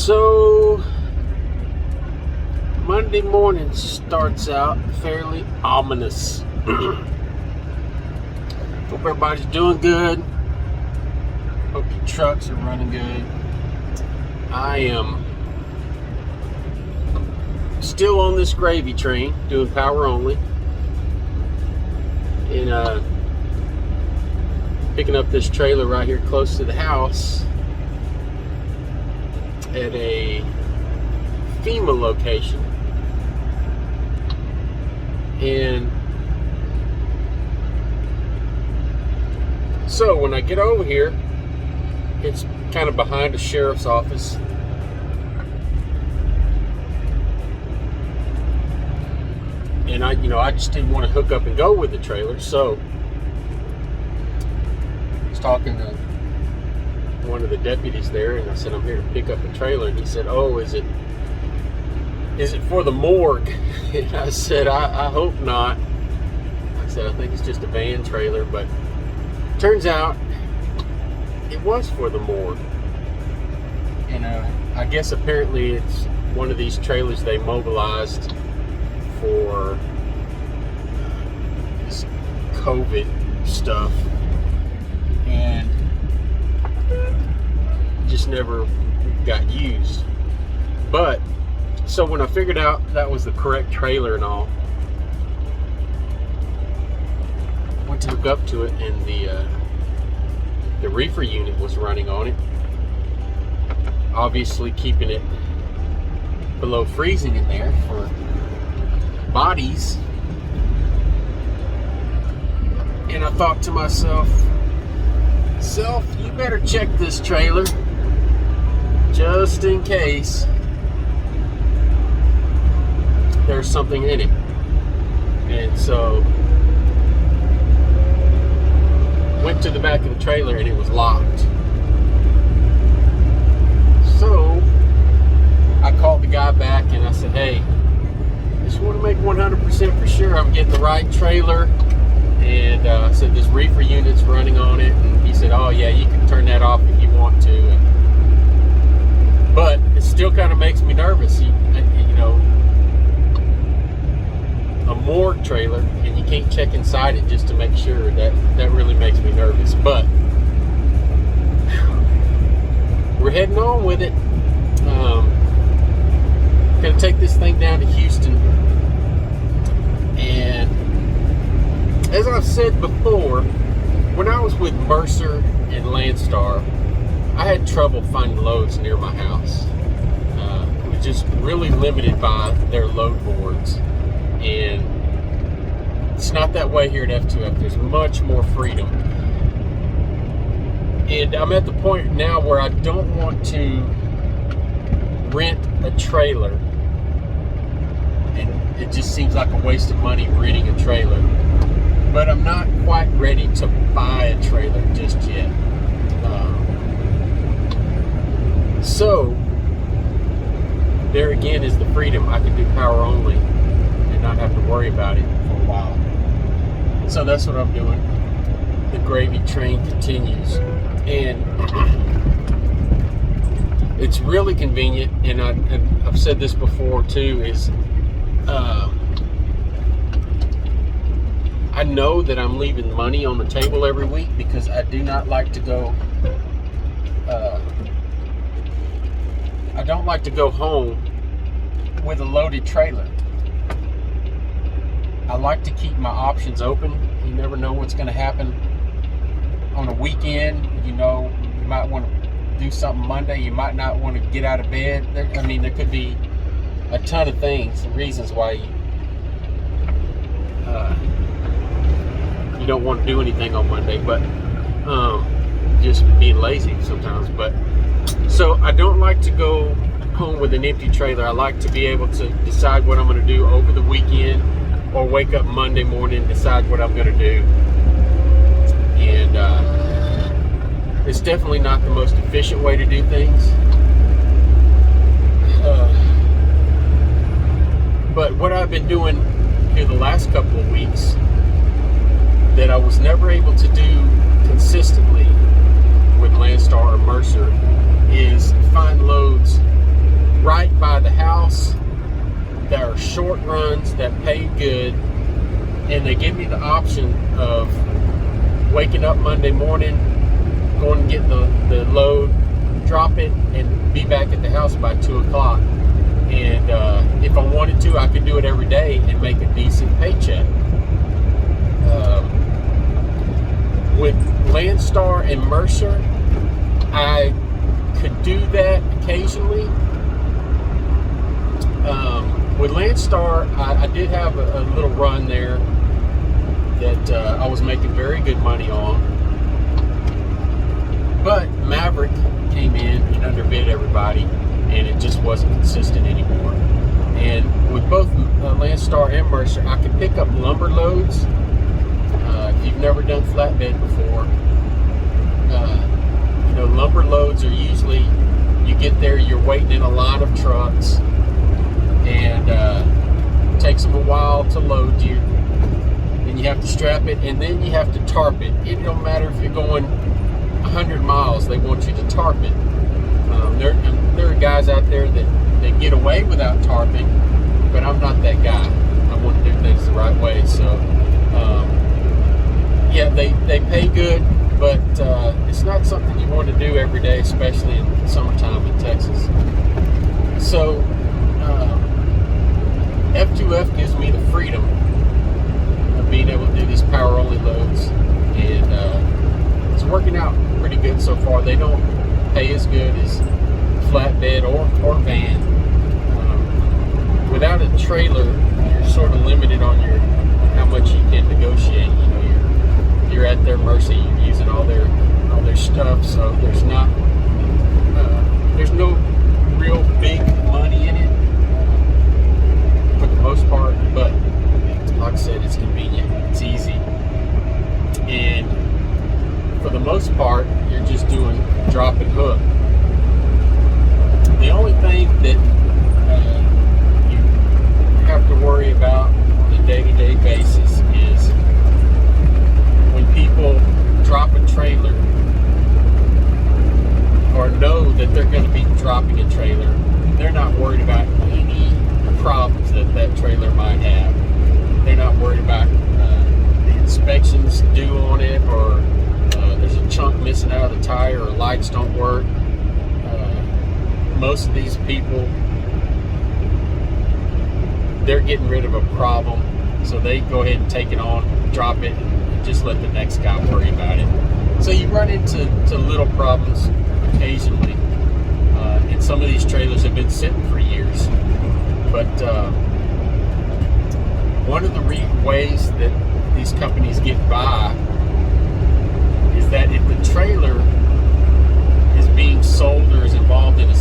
So Monday morning starts out fairly ominous. Hope everybody's doing good. Hope your trucks are running good. I am still on this gravy train, doing power only, and picking up this trailer right here close to the house at a FEMA location. And so when I get over here, it's kind of behind a sheriff's office. And I just didn't want to hook up and go with the trailer. So I was talking to one of the deputies there, and I said, I'm here to pick up a trailer. And he said, oh, is it for the morgue? And I said, I hope not. I said, I think it's just a van trailer. But turns out it was for the morgue. And I guess apparently it's one of these trailers they mobilized for this COVID stuff, and just never got used. But so when I figured out that was the correct trailer and all, went to hook up to it, and the reefer unit was running on it, obviously keeping it below freezing in there for bodies. And I thought to myself, you better check this trailer just in case there's something in it. And so went to the back of the trailer, and it was locked. So I called the guy back and I said, hey, just want to make 100% for sure I'm getting the right trailer. And I said, this reefer unit's running on it. And he said, oh yeah, you can turn that off if you want to. But it still kind of makes me nervous. A morgue trailer, and you can't check inside it just to make sure. That really makes me nervous. But we're heading on with it. Gonna take this thing down to Houston. And as I've said before, when I was with Mercer and Landstar, I had trouble finding loads near my house. It was just really limited by their load boards. And it's not that way here at F2F. There's much more freedom. And I'm at the point now where I don't want to rent a trailer. And it just seems like a waste of money renting a trailer. But I'm not quite ready to buy a trailer just yet. So there again is the freedom. I can do power only and not have to worry about it for a while. So that's what I'm doing. The gravy train continues, and it's really convenient. And I've said this before too, is I know that I'm leaving money on the table every week, because I do not like to go I don't like to go home with a loaded trailer. I like to keep my options open. You never know what's going to happen on a weekend. You might want to do something Monday. You might not want to get out of bed. There could be a ton of things and reasons why you don't want to do anything on Monday, but just being lazy sometimes. But so I don't like to go home with an empty trailer. I like to be able to decide what I'm going to do over the weekend, or wake up Monday morning and decide what I'm going to do. And it's definitely not the most efficient way to do things. But what I've been doing here the last couple of weeks that I was never able to do consistently with Landstar or Mercer is find loads good, and they give me the option of waking up Monday morning, going and get the load, drop it, and be back at the house by 2 o'clock. And if I wanted to, I could do it every day and make a decent paycheck. With Landstar and Mercer, I could do that occasionally. With Landstar, I did have a little run there that I was making very good money on. But Maverick came in and underbid everybody, and it just wasn't consistent anymore. And with both Landstar and Mercer, I could pick up lumber loads. If you've never done flatbed before, lumber loads are usually, you get there, you're waiting in a line of trucks, and it takes them a while to load you. Then you have to strap it, and then you have to tarp it. It don't matter if you're going 100 miles, they want you to tarp it. There are guys out there that get away without tarping, but I'm not that guy. I want to do things the right way. So yeah, they pay good, but it's not something you want to do every day, especially in summertime in Texas. So F2F gives me the freedom of being able to do these power only loads, and it's working out pretty good so far. They don't pay as good as flatbed or van. Without a trailer, you're sort of limited on how much you can negotiate. You're at their mercy. You're using all their stuff, so there's no real big money in it for the most part. But like I said, it's convenient, it's easy, and for the most part, you're just doing drop and hook. The only thing that you have to worry about on a day-to-day basis is when people drop a trailer or know that they're going to be dropping a trailer, they're not worried about any problems that trailer might have. They're not worried about the inspections due on it, or there's a chunk missing out of the tire, or lights don't work. Most of these people, they're getting rid of a problem, so they go ahead and take it on, drop it, and just let the next guy worry about it. So you run into little problems occasionally, and some of these trailers have been sitting for years. But one of the ways that these companies get by is that if the trailer is being sold or is involved in a